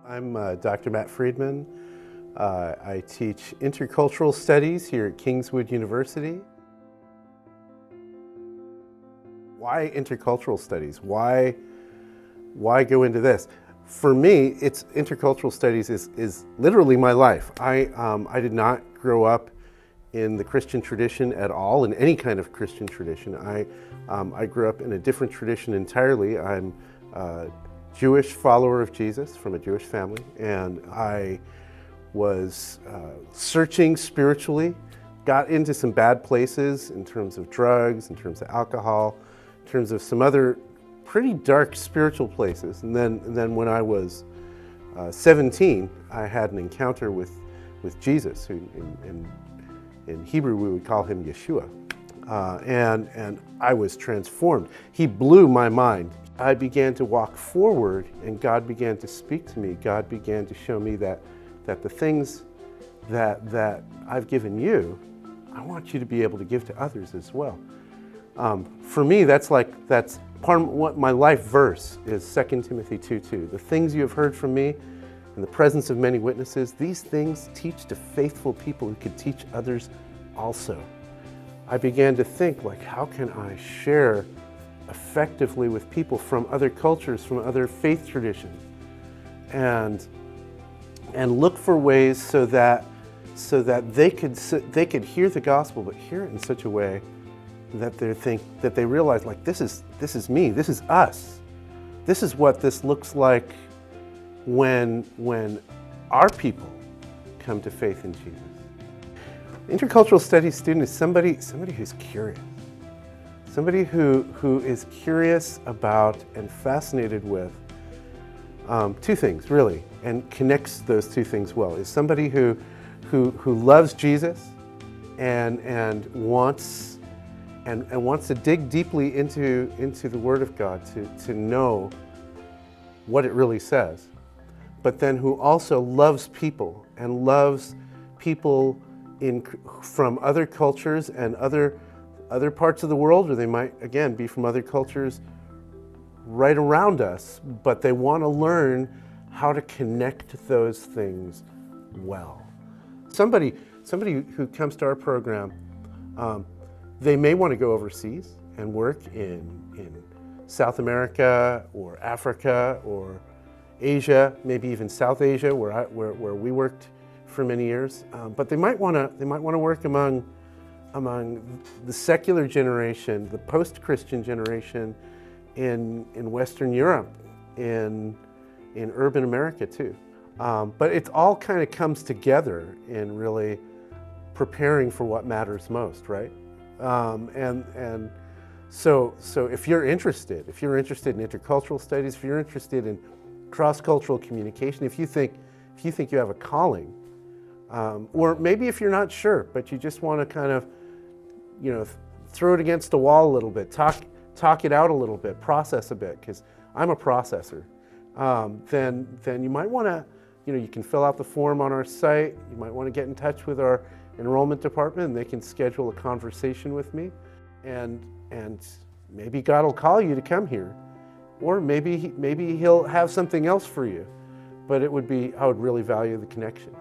I'm Dr. Matt Friedman. I teach Intercultural Studies here at Kingswood University. Why Intercultural Studies? Why go into this? For me, Intercultural Studies is literally my life. I did not grow up in the Christian tradition at all, in any kind of Christian tradition. I grew up in a different tradition entirely. I'm a Jewish follower of Jesus from a Jewish family, and I was searching spiritually, got into some bad places in terms of drugs, in terms of alcohol, in terms of some other pretty dark spiritual places. And then when I was 17, I had an encounter with Jesus, who in Hebrew we would call him Yeshua. And I was transformed. He blew my mind. I began to walk forward, and God began to speak to me. God began to show me that the things that I've given you, I want you to be able to give to others as well. For me, that's part of what my life verse is 2 Timothy 2:2. The things you have heard from me in the presence of many witnesses, these things teach to faithful people who could teach others also. I began to think, how can I share effectively with people from other cultures, from other faith traditions, and look for ways so that they could hear the gospel, but hear it in such a way that they realize, this is me, this is us, this is what this looks like when our people come to faith in Jesus. Intercultural studies student is somebody who's curious. Somebody who is curious about and fascinated with two things, really, and connects those two things well. Is somebody who loves Jesus and wants to dig deeply into the Word of God to know what it really says, but then who also loves people and loves people from other cultures and other parts of the world, or they might, again, be from other cultures right around us, but they want to learn how to connect those things well. Somebody who comes to our program, they may want to go overseas and work in South America or Africa or Asia, maybe even South Asia, where we worked for many years. But they might want to work among the secular generation, the post-Christian generation in Western Europe, in urban America too. But it all kind of comes together in really preparing for what matters most, right? And so if you're interested in intercultural studies, if you're interested in cross-cultural communication, if you think you have a calling, or maybe if you're not sure, but you just want to kind of, throw it against the wall a little bit, talk it out a little bit, process a bit, because I'm a processor, then you might want to, you can fill out the form on our site. You might want to get in touch with our enrollment department, and they can schedule a conversation with me, and maybe God will call you to come here, or maybe he'll have something else for you, but I would really value the connection.